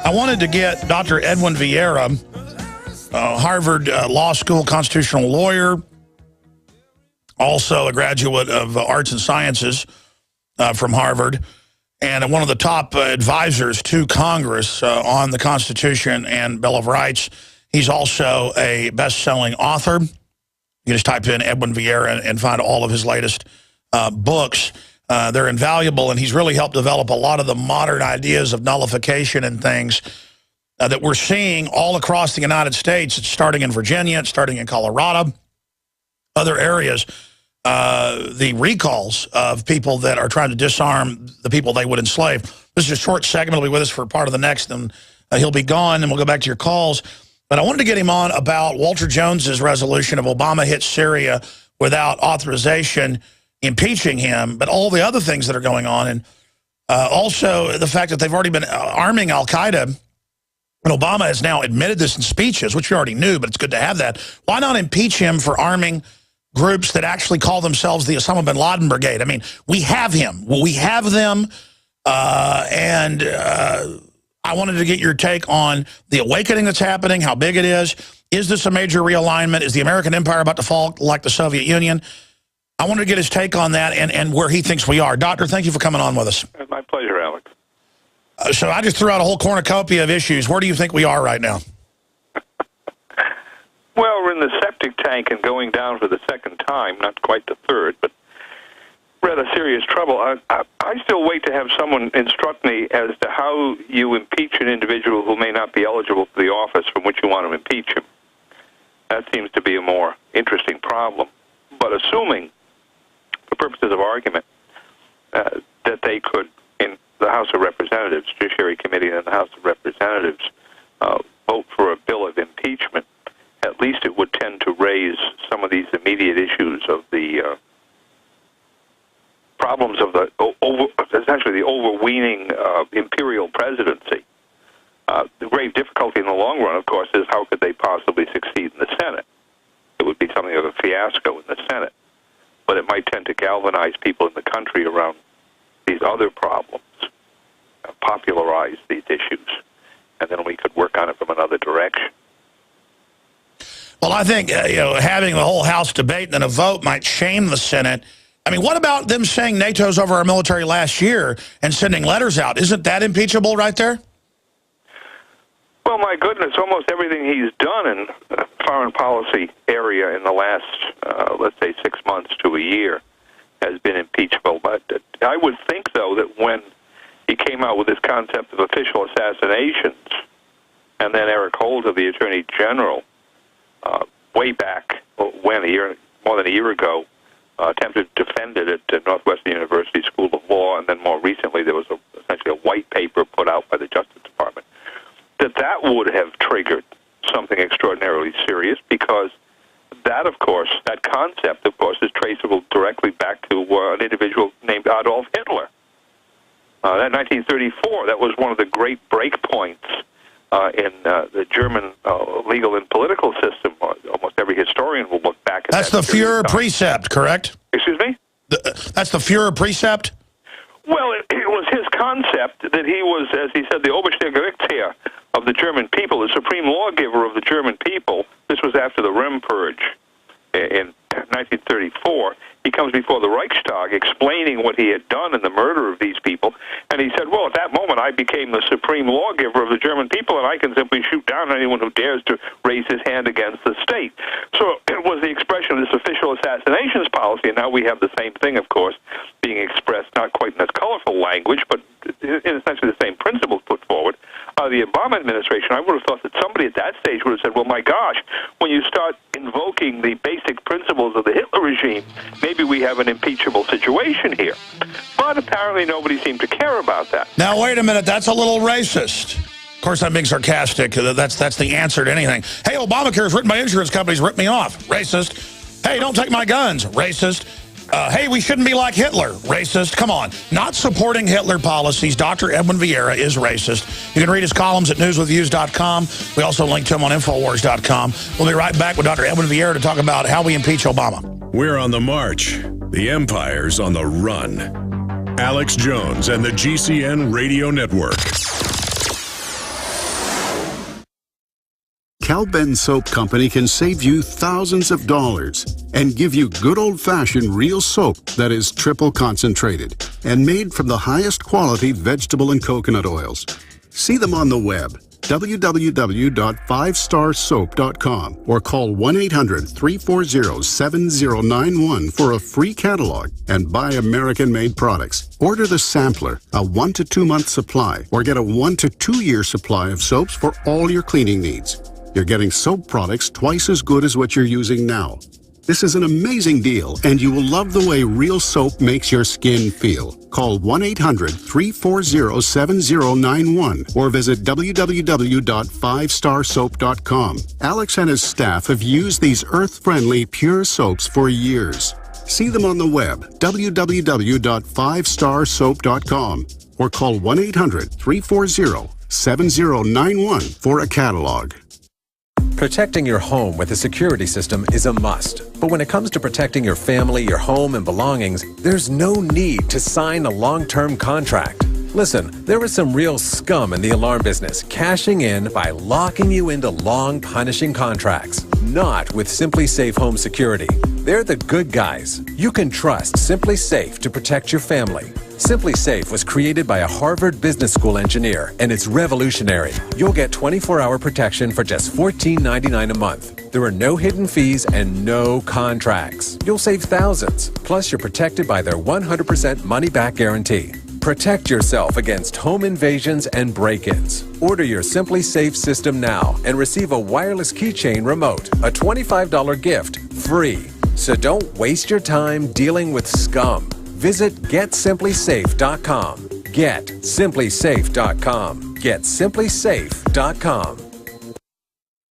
I wanted to get Dr. Edwin Vieira, Harvard Law School constitutional lawyer, also a graduate of arts and sciences from Harvard, and one of the top advisors to Congress on the Constitution and Bill of Rights. He's also a best-selling author. You can just type in Edwin Vieira and find all of his latest books. They're invaluable, and he's really helped develop a lot of the modern ideas of nullification and things that we're seeing all across the United States. It's starting in Virginia, it's starting in Colorado, other areas. The recalls of people that are trying to disarm the people they would enslave. This is a short segment. He'll be with us for part of the next, and he'll be gone, and we'll go back to your calls. But I wanted to get him on about Walter Jones's resolution of Obama hit Syria without authorization, impeaching him, but all the other things that are going on, and also the fact that they've already been arming al-Qaeda, and Obama has now admitted this in speeches, which we already knew, but it's good to have that. Why not impeach him for arming groups that actually call themselves the Osama bin Laden Brigade? I mean, we have him. We have them, and I wanted to get your take on the awakening that's happening, how big it is. Is this a major realignment? Is the American empire about to fall like the Soviet Union? I wanted to get his take on that and where he thinks we are. Doctor, thank you for coming on with us. My pleasure, Alex. So I just threw out a whole cornucopia of issues. Where do you think we are right now? Well, we're in the septic tank and going down for the second time, not quite the third, but rather serious trouble. I still wait to have someone instruct me as to how you impeach an individual who may not be eligible for the office from which you want to impeach him. That seems to be a more interesting problem. But assuming, for purposes of argument, that they could, in the House of Representatives, Judiciary Committee and the House of Representatives, vote for a bill of impeachment, at least it would tend to raise some of these immediate issues of the problems of essentially the overweening imperial presidency. The grave difficulty in the long run, of course, is how could they possibly succeed in the Senate? It would be something of a fiasco in the Senate, but it might tend to galvanize people in the country around these other problems, popularize these issues, and then we could work on it from another direction. Well, I think having the whole House debate and then a vote might shame the Senate. I mean, what about them saying NATO's over our military last year and sending letters out? Isn't that impeachable right there? Well, my goodness, almost everything he's done in the foreign policy area in the last, let's say, 6 months to a year has been impeachable. But I would think, though, that when he came out with this concept of official assassinations, and then Eric Holder, the Attorney General, way back when, more than a year ago, attempted to defend it at Northwestern University School of Law, and then more recently there was essentially a white paper put out by the Justice Department, that would have triggered something extraordinarily serious, because that, of course, that concept, of course, is traceable directly back to an individual named Adolf Hitler. That 1934, that was one of the great breakpoints in the German legal and political system. Almost every historian will look back at that. That's the Führer precept, correct? Excuse me? That's the Führer precept? Well, it was his concept that he was, as he said, the Oberste Gerichtsherr of the German people, the supreme lawgiver of the German people. This was after the Rem Purge in 1934. He comes before the Reichstag explaining what he had done in the murder of these people, and he said, well, at that moment I became the supreme lawgiver of the German people, and I can simply shoot down anyone who dares to raise his hand against the state. So it was the expression of this official assassinations policy, and now we have the same thing, of course, being expressed not quite in as colorful language, but in essentially the same principles put forward. The Obama administration, I would have thought that somebody at that stage would have said, well, my gosh, when you start invoking the basic principles of the Hitler regime, maybe we have an impeachable situation here. But apparently nobody seemed to care about that. Now, wait a minute. That's a little racist. Of course, I'm being sarcastic. That's the answer to anything. Hey, Obamacare is written by insurance companies. Rip me off. Racist. Hey, don't take my guns. Racist. Hey, we shouldn't be like Hitler. Racist. Come on. Not supporting Hitler policies. Dr. Edwin Vieira is racist. You can read his columns at newswithviews.com. We also link to him on Infowars.com. We'll be right back with Dr. Edwin Vieira to talk about how we impeach Obama. We're on the march. The empire's on the run. Alex Jones and the GCN Radio Network. Cal-Ben Soap Company can save you thousands of dollars and give you good old-fashioned real soap that is triple concentrated and made from the highest quality vegetable and coconut oils. See them on the web, www.5starsoap.com, or call 1-800-340-7091 for a free catalog and buy American-made products. Order the sampler, a 1 to 2 month supply, or get a 1 to 2 year supply of soaps for all your cleaning needs. You're getting soap products twice as good as what you're using now. This is an amazing deal, and you will love the way real soap makes your skin feel. Call 1-800-340-7091 or visit www.5starsoap.com. Alex and his staff have used these earth-friendly, pure soaps for years. See them on the web, www.5starsoap.com, or call 1-800-340-7091 for a catalog. Protecting your home with a security system is a must. But when it comes to protecting your family, your home, and belongings, there's no need to sign a long-term contract. Listen, there is some real scum in the alarm business, cashing in by locking you into long, punishing contracts. Not with Simply Safe Home Security. They're the good guys. You can trust Simply Safe to protect your family. Simply Safe was created by a Harvard Business School engineer, and it's revolutionary. You'll get 24-hour protection for just $14.99 a month. There are no hidden fees and no contracts. You'll save thousands. Plus, you're protected by their 100% money-back guarantee. Protect yourself against home invasions and break-ins. Order your Simply Safe system now and receive a wireless keychain remote, a $25 gift, free. So don't waste your time dealing with scum. Visit GetSimplySafe.com. GetSimplySafe.com. GetSimplySafe.com.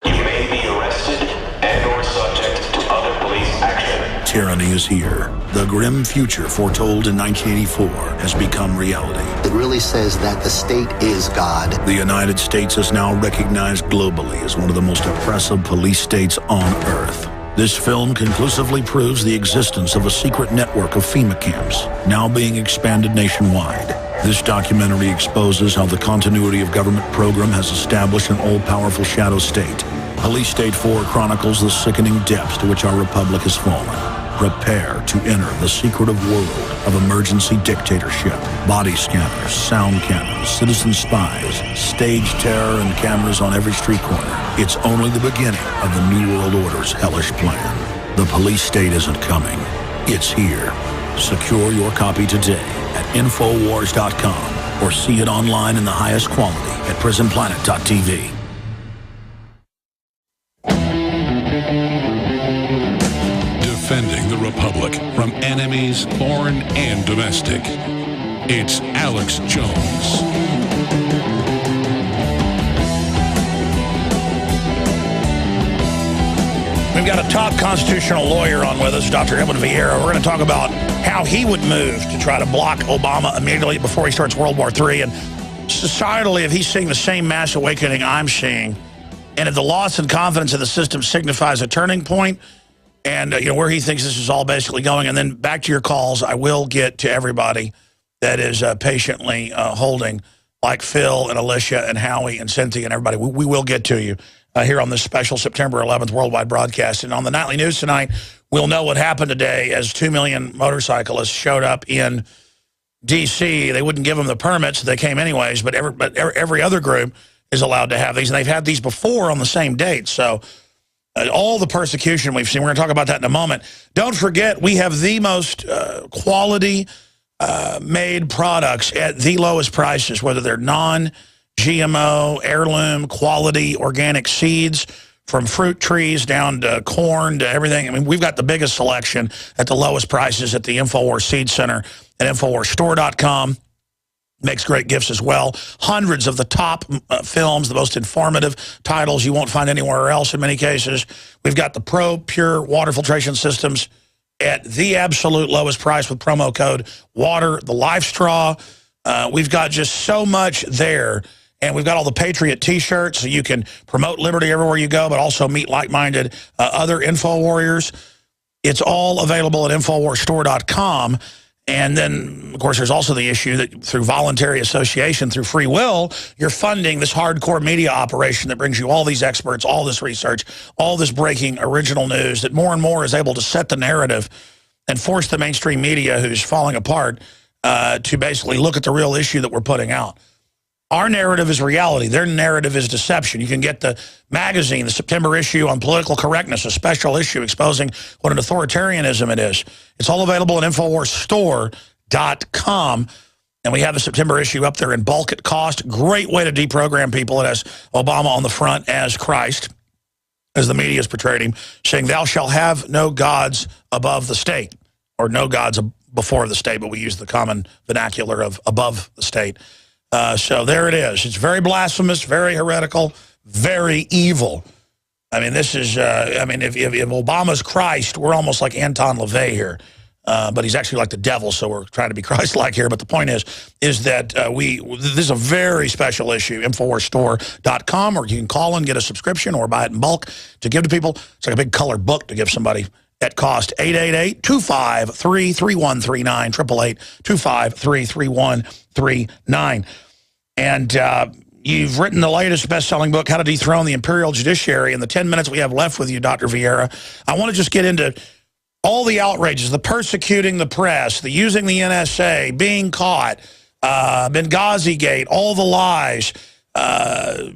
You may be arrested and/or subject to other police action. Tyranny is here. The grim future foretold in 1984 has become reality. It really says that the state is God. The United States is now recognized globally as one of the most oppressive police states on earth. This film conclusively proves the existence of a secret network of FEMA camps, now being expanded nationwide. This documentary exposes how the continuity of government program has established an all-powerful shadow state. Police State 4 chronicles the sickening depths to which our republic has fallen. Prepare to enter the secretive world of emergency dictatorship. Body scanners, sound cannons, citizen spies, stage terror, and cameras on every street corner. It's only the beginning of the New World Order's hellish plan. The police state isn't coming. It's here. Secure your copy today at Infowars.com or see it online in the highest quality at PrisonPlanet.tv. Defending the Republic from enemies, foreign and domestic. It's Alex Jones. We've got a top constitutional lawyer on with us, Dr. Edwin Vieira. We're going to talk about how he would move to try to block Obama immediately before he starts World War III. And societally, if he's seeing the same mass awakening I'm seeing, and if the loss and confidence in the system signifies a turning point, and where he thinks this is all basically going. And then back to your calls, I will get to everybody that is patiently holding, like Phil and Alicia and Howie and Cynthia and everybody. We will get to you here on this special September 11th worldwide broadcast. And on the Nightly News tonight, we'll know what happened today as 2 million motorcyclists showed up in D.C. They wouldn't give them the permits. They came anyways, but every other group is allowed to have these. And they've had these before on the same date. So all the persecution we've seen, we're going to talk about that in a moment. Don't forget, we have the most quality made products at the lowest prices, whether they're non-GMO, heirloom, quality, organic seeds, from fruit trees down to corn to everything. I mean, we've got the biggest selection at the lowest prices at the InfoWars Seed Center at InfoWarsStore.com. Makes great gifts as well. Hundreds of the top films, the most informative titles you won't find anywhere else in many cases. We've got the Pro Pure water filtration systems at the absolute lowest price with promo code WATER, the Life Straw. We've got just so much there. And we've got all the Patriot T-shirts, so you can promote liberty everywhere you go, but also meet like-minded other Info Warriors. It's all available at InfoWarsStore.com. And then, of course, there's also the issue that through voluntary association, through free will, you're funding this hardcore media operation that brings you all these experts, all this research, all this breaking original news that more and more is able to set the narrative and force the mainstream media, who's falling apart, to basically look at the real issue that we're putting out. Our narrative is reality. Their narrative is deception. You can get the magazine, the September issue on political correctness, a special issue exposing what an authoritarianism it is. It's all available at InfoWarsStore.com. And we have the September issue up there in bulk at cost. Great way to deprogram people. It has Obama on the front as Christ, as the media has portrayed him, saying, "Thou shalt have no gods above the state," or no gods before the state, but we use the common vernacular of above the state. So there it is. It's very blasphemous, very heretical, very evil. I mean, this is, I mean, if Obama's Christ, we're almost like Anton LaVey here. But he's actually like the devil, so we're trying to be Christ-like here. But the point is that this is a very special issue, InfoWarsStore.com, or you can call and get a subscription or buy it in bulk to give to people. It's like a big colored book to give somebody at cost. 888-253-3139, 888-253-3139. And you've written the latest best-selling book, How to Dethrone the Imperial Judiciary. In the 10 minutes we have left with you, Dr. Vieira, I want to just get into all the outrages, the persecuting the press, the using the NSA, being caught, Benghazi Gate, all the lies. I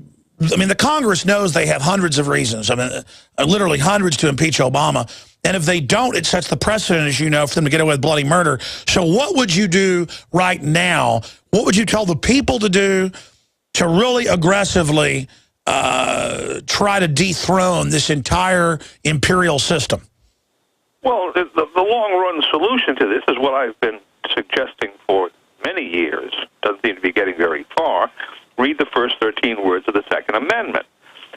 mean, the Congress knows they have hundreds of reasons, I mean, literally hundreds to impeach Obama. And if they don't, it sets the precedent, as you know, for them to get away with bloody murder. So what would you do right now? What would you tell the people to do to really aggressively try to dethrone this entire imperial system? Well, the long-run solution to this is what I've been suggesting for many years. Doesn't seem to be getting very far. Read the first 13 words of the Second Amendment.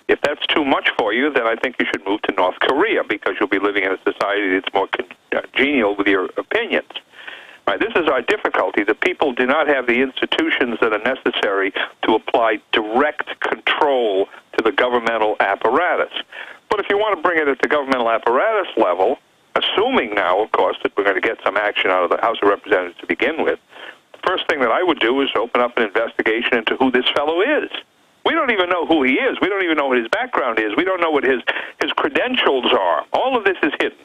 If that's too much for you, then I think you should move to North Korea, because you'll be living in a society that's more congenial with your opinions. Right, this is our difficulty. The people do not have the institutions that are necessary to apply direct control to the governmental apparatus. But if you want to bring it at the governmental apparatus level, assuming now, of course, that we're going to get some action out of the House of Representatives to begin with, the first thing that I would do is open up an investigation into who this fellow is. We don't even know who he is. We don't even know what his background is. We don't know what his credentials are. All of this is hidden.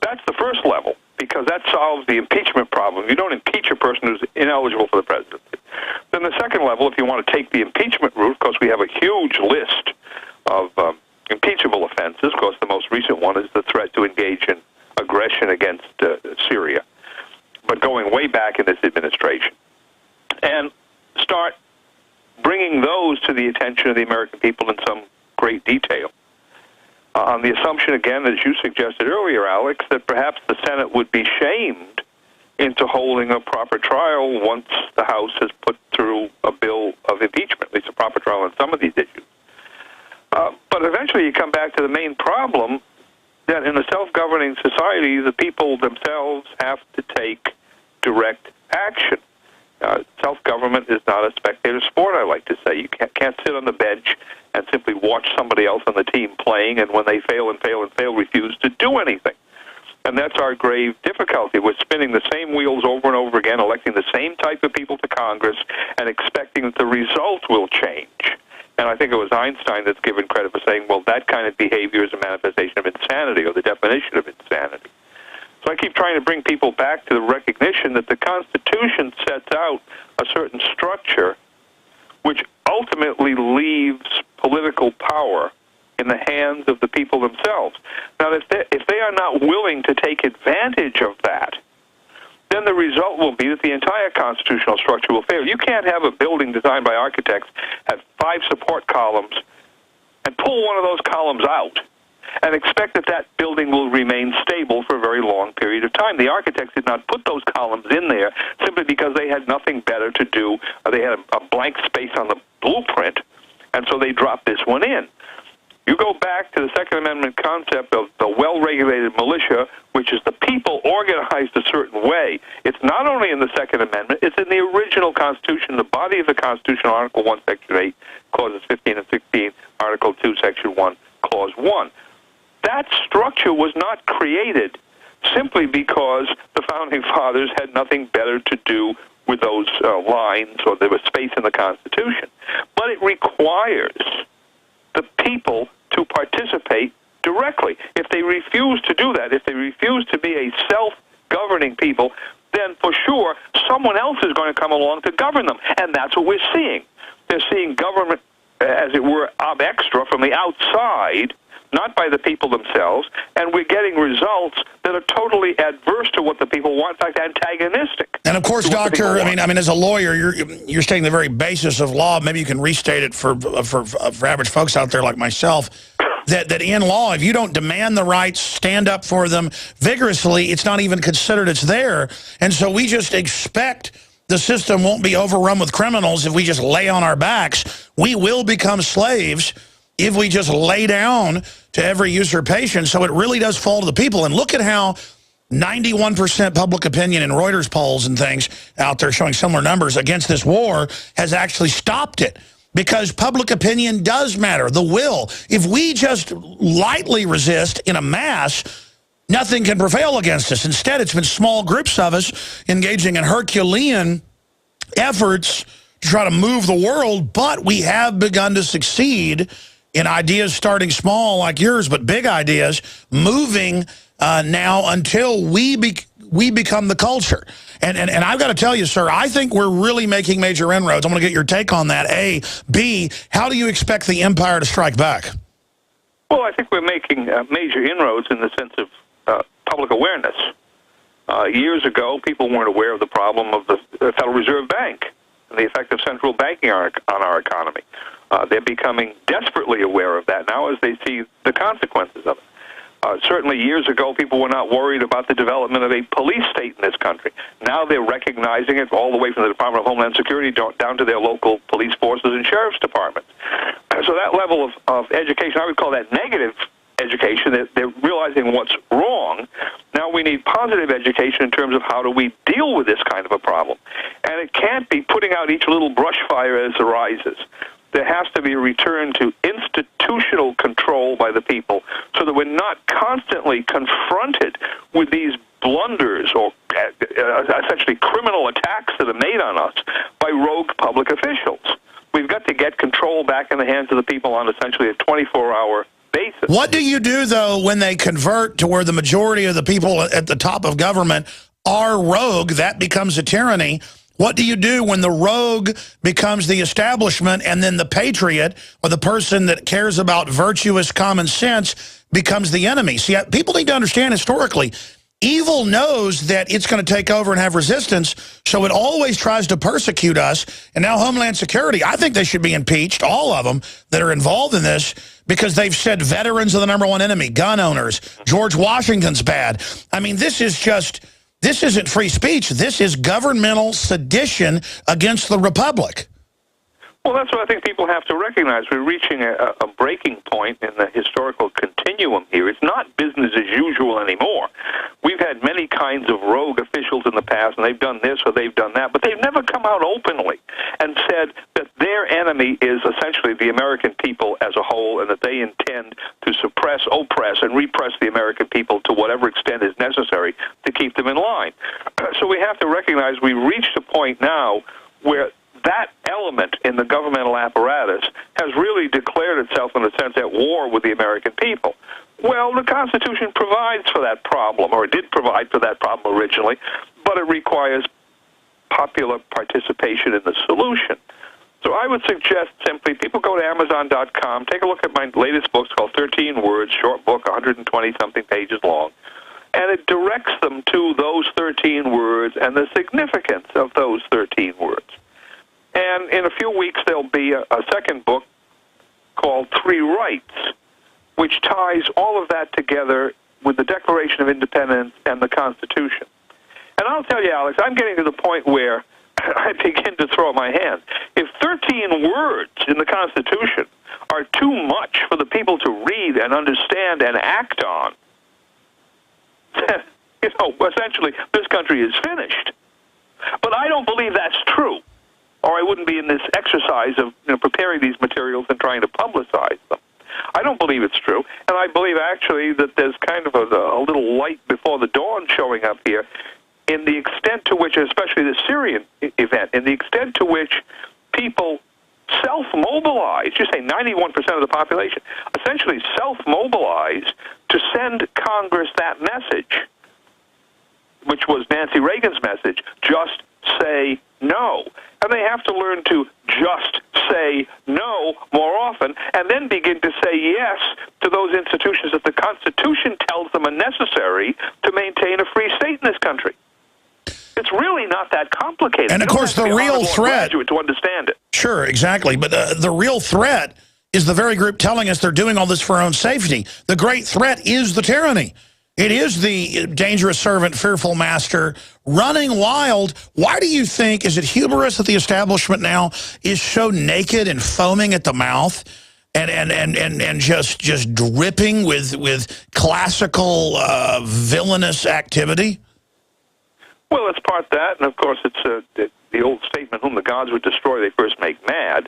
That's the first level, because that solves the impeachment problem. You don't impeach a person who's ineligible for the presidency. Then the second level, if you want to take the impeachment route, of course, we have a huge list of impeachable offenses. Of course, the most recent one is the threat to engage in aggression against Syria, but going way back in this administration. And start bringing those to the attention of the American people in some great detail. On the assumption, again, as you suggested earlier, Alex, that perhaps the Senate would be shamed into holding a proper trial once the House has put through a bill of impeachment, at least a proper trial on some of these issues. But eventually you come back to the main problem, that in a self-governing society, the people themselves have to take direct action. Self-government is not a spectator sport, I like to say. You can't sit on the bench and simply watch somebody else on the team playing, and when they fail and fail and fail, refuse to do anything. And that's our grave difficulty. We're spinning the same wheels over and over again, electing the same type of people to Congress, and expecting that the result will change. And I think it was Einstein that's given credit for saying, well, that kind of behavior is a manifestation of insanity, or the definition of insanity. So I keep trying to bring people back to the recognition that the Constitution sets out a certain structure which ultimately leaves political power in the hands of the people themselves. Now, if they are not willing to take advantage of that, then the result will be that the entire constitutional structure will fail. You can't have a building designed by architects, have 5 support columns, and pull one of those columns out and expect that that building will remain stable for a very long period of time. The architects did not put those columns in there simply because they had nothing better to do. They had a blank space on the blueprint, and so they dropped this one in. You go back to the Second Amendment concept of the well-regulated militia, which is the people organized a certain way. It's not only in the Second Amendment, it's in the original Constitution, the body of the Constitution, Article 1, Section 8, Clauses 15 and 16, Article 2, Section 1, Clause 1. That structure was not created simply because the Founding Fathers had nothing better to do with those lines, or there was space in the Constitution. But it requires the people to participate directly. If they refuse to do that, if they refuse to be a self-governing people, then for sure someone else is going to come along to govern them. And that's what we're seeing. They're seeing government, as it were, ab extra from the outside, not by the people themselves, and we're getting results that are totally adverse to what the people want, in fact, antagonistic. And of course, Doctor, I mean, as a lawyer, you're stating the very basis of law. Maybe you can restate it for average folks out there like myself. That in law, if you don't demand the rights, stand up for them vigorously, it's not even considered it's there. And so we just expect the system won't be overrun with criminals if we just lay on our backs. We will become slaves if we just lay down to every usurpation. So it really does fall to the people. And look at how 91% public opinion in Reuters polls and things out there showing similar numbers against this war has actually stopped it. Because public opinion does matter, the will. If we just lightly resist in a mass, nothing can prevail against us. Instead, it's been small groups of us engaging in Herculean efforts to try to move the world, but we have begun to succeed in ideas starting small like yours, but big ideas, moving now until we become the culture. And I've got to tell you, sir, I think we're really making major inroads. I'm going to get your take on that, A. B, how do you expect the empire to strike back? Well, I think we're making major inroads in the sense of public awareness. Years ago, people weren't aware of the problem of the Federal Reserve Bank and the effect of central banking on our economy. They're becoming desperately aware of that now as they see the consequences of it. Certainly years ago, people were not worried about the development of a police state in this country. Now they're recognizing it all the way from the Department of Homeland Security down to their local police forces and sheriff's departments. So that level of education, I would call that negative education. They're realizing what's wrong. Now we need positive education in terms of how do we deal with this kind of a problem. And it can't be putting out each little brush fire as it arises. There has to be a return to institutional control by the people so that we're not constantly confronted with these blunders or essentially criminal attacks that are made on us by rogue public officials. We've got to get control back in the hands of the people on essentially a 24-hour basis. What do you do, though, when they convert to where the majority of the people at the top of government are rogue? That becomes a tyranny. What do you do when the rogue becomes the establishment and then the patriot or the person that cares about virtuous common sense becomes the enemy? See, people need to understand historically, evil knows that it's going to take over and have resistance, so it always tries to persecute us. And now Homeland Security, I think they should be impeached, all of them that are involved in this, because they've said veterans are the #1 enemy, gun owners, George Washington's bad. I mean, this isn't free speech. This is governmental sedition against the republic. Well, that's what I think people have to recognize. We're reaching a breaking point in the historical continuum here. It's not business as usual anymore. We've had many kinds of rogue officials in the past, and they've done this or they've done that, but they've never come out openly and said that their enemy is essentially the American people as a whole, and that they intend to suppress, oppress, and repress the American people to whatever extent is necessary to keep them in line. So we have to recognize we've reached a point now where that element in the governmental apparatus has really declared itself, in a sense, at war with the American people. Well, the Constitution provides for that problem, or it did provide for that problem originally, but it requires popular participation in the solution. So I would suggest simply people go to Amazon.com, take a look at my latest book. It's called 13 Words, short book, 120-something pages long, and it directs them to those 13 words and the significance of those 13 words. And in a few weeks, there'll be a second book called 3 Rights, which ties all of that together with the Declaration of Independence and the Constitution. And I'll tell you, Alex, I'm getting to the point where I begin to throw up my hands. If 13 words in the Constitution are too much for the people to read and understand and act on, then, essentially, this country is finished. But I don't believe that's true, or I wouldn't be in this exercise of preparing these materials and trying to publicize them. I don't don't believe it's true, and I believe actually that there's kind of a little light before the dawn showing up here in the extent to which, especially the Syrian event, in the extent to which people self-mobilize, you say 91% of the population, essentially self-mobilize to send Congress that message, which was Nancy Reagan's message, just say no. And they have to learn to just say no more often, and then begin to say yes to those institutions that the Constitution tells them are necessary to maintain a free state in this country. It's really not that complicated. And of course, the real threat to understand it. Sure, exactly. But the real threat is the very group telling us they're doing all this for our own safety. The great threat is the tyranny. It is the dangerous servant, fearful master, running wild. Why do you think, is it hubris that the establishment now is so naked and foaming at the mouth and just dripping with classical villainous activity? Well, it's part that, and of course it's the old statement, whom the gods would destroy, they first make mad.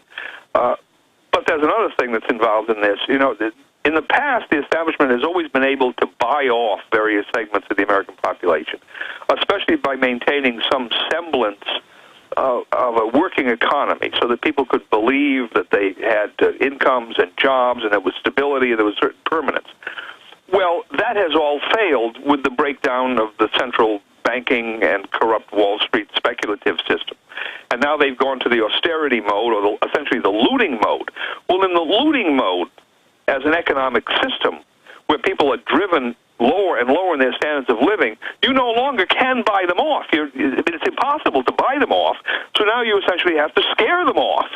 But there's another thing that's involved in this. You know, in the past, the establishment has always been able to buy off various segments of the American population, especially by maintaining some semblance of a working economy so that people could believe that they had incomes and jobs and there was stability and there was certain permanence. Well, that has all failed with the breakdown of the central banking and corrupt Wall Street speculative system. And now they've gone to the austerity mode, or essentially the looting mode. Well, in the looting mode, as an economic system, where people are driven lower and lower in their standards of living, you no longer can buy them off. It's impossible to buy them off, so now you essentially have to scare them off.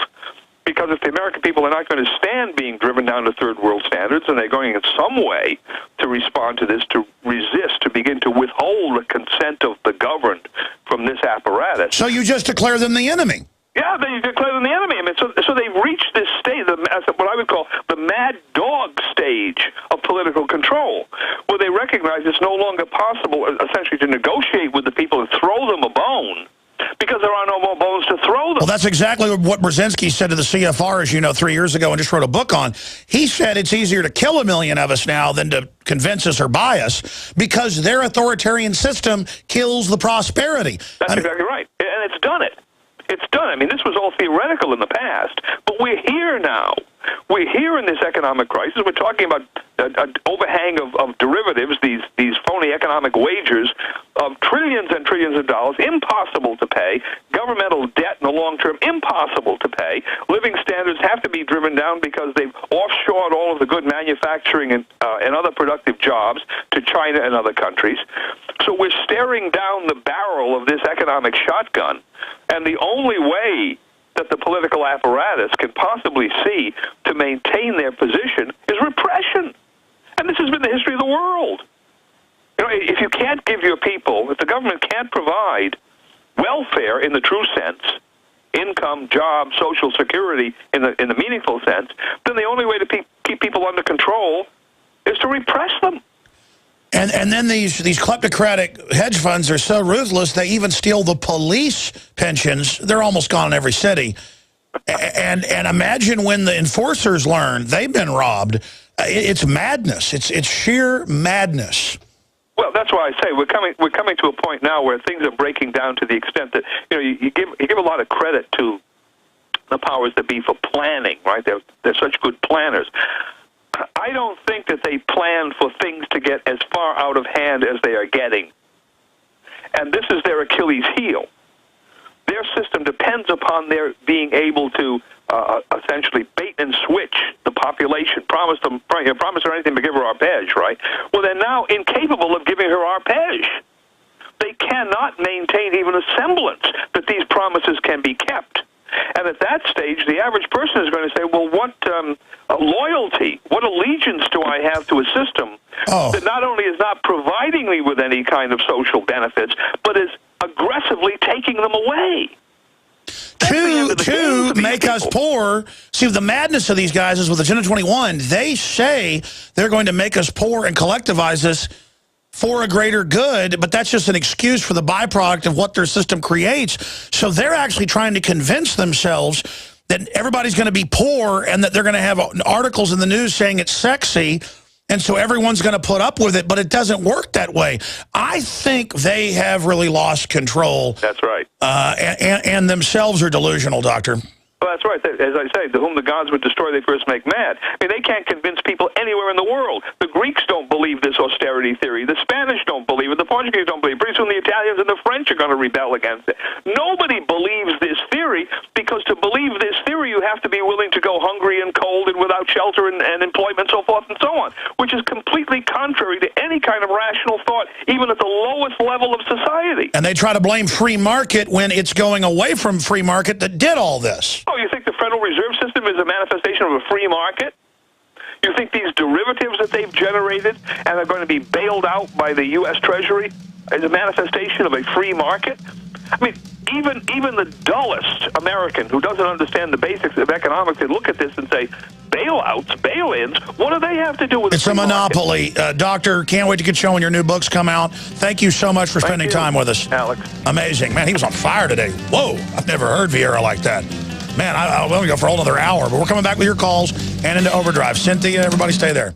Because if the American people are not going to stand being driven down to third world standards, and they're going in some way to respond to this, to resist, to begin to withhold the consent of the governed from this apparatus. So you just declare them the enemy? Yeah, they declare them the enemy. I mean, so they've reached this stage, what I would call the mad dog stage of political control, where they recognize it's no longer possible, essentially, to negotiate with the people and throw them a bone, because there are no more bones to throw them. Well, that's exactly what Brzezinski said to the CFR, as you know, 3 years ago, and just wrote a book on. He said it's easier to kill 1 million of us now than to convince us or buy us, because their authoritarian system kills the prosperity. That's exactly right. And it's done it. It's done. I mean, this was all theoretical in the past, but we're here now. We're here in this economic crisis. We're talking about an overhang of derivatives, these phony economic wagers of trillions and trillions of dollars, impossible to pay, governmental debt in the long term, impossible to pay. Living standards have to be driven down because they've offshored all of the good manufacturing and other productive jobs to China and other countries. So we're staring down the barrel of this economic shotgun, and the only way that the political apparatus can possibly see to maintain their position is repression. And this has been the history of the world. You know, if you can't give your people, if the government can't provide welfare in the true sense, income, job, social security in the meaningful sense, then the only way to keep people under control is to repress them. And then these kleptocratic hedge funds are so ruthless, they even steal the police pensions. They're almost gone in every city. And imagine when the enforcers learn they've been robbed. It's madness. It's sheer madness. Well, that's why I say we're coming to a point now where things are breaking down to the extent that you give a lot of credit to the powers that be for planning, right? They're such good planners. I don't think that they plan for things to get as far out of hand as they are getting. And this is their Achilles heel. Their system depends upon their being able to essentially bait and switch the population, promise her anything but give her arpege, right? Well, they're now incapable of giving her arpege. They cannot maintain even a semblance that these promises can be kept. And at that stage, the average person is going to say, well, what loyalty, what allegiance do I have to a system that not only is not providing me with any kind of social benefits, but is aggressively taking them away? To make us poor. See, the madness of these guys is with Agenda 21, they say they're going to make us poor and collectivize us for a greater good, but that's just an excuse for the byproduct of what their system creates. So they're actually trying to convince themselves that everybody's going to be poor and that they're going to have articles in the news saying it's sexy, and so everyone's going to put up with it, but it doesn't work that way. I think they have really lost control. That's right. And themselves are delusional, Doctor. Well, that's right. As I say, to whom the gods would destroy, they first make mad. I mean, they can't convince people anywhere in the world. The Greeks don't believe this austerity theory. The Spanish don't believe it. The Portuguese don't believe it. Pretty soon the Italians and the French are going to rebel against it. Nobody believes this theory, because to believe this theory, you have to be willing to go hungry and cold and without shelter and employment, so forth and so on, which is completely contrary to any kind of rational thought, even at the lowest level of society. And they try to blame free market when it's going away from free market that did all this. Oh, you think the Federal Reserve System is a manifestation of a free market? You think these derivatives that they've generated and are going to be bailed out by the U.S. Treasury is a manifestation of a free market? I mean, even the dullest American who doesn't understand the basics of economics can look at this and say, bailouts, bail-ins, what do they have to do with It's a monopoly. Doctor, can't wait to get you when your new books come out. Thank you so much for spending time with us. Alex. Amazing. Man, he was on fire today. Whoa, I've never heard Vieira like that. Man, I'll go for a whole other hour, but we're coming back with your calls and into Overdrive. Cynthia, everybody stay there.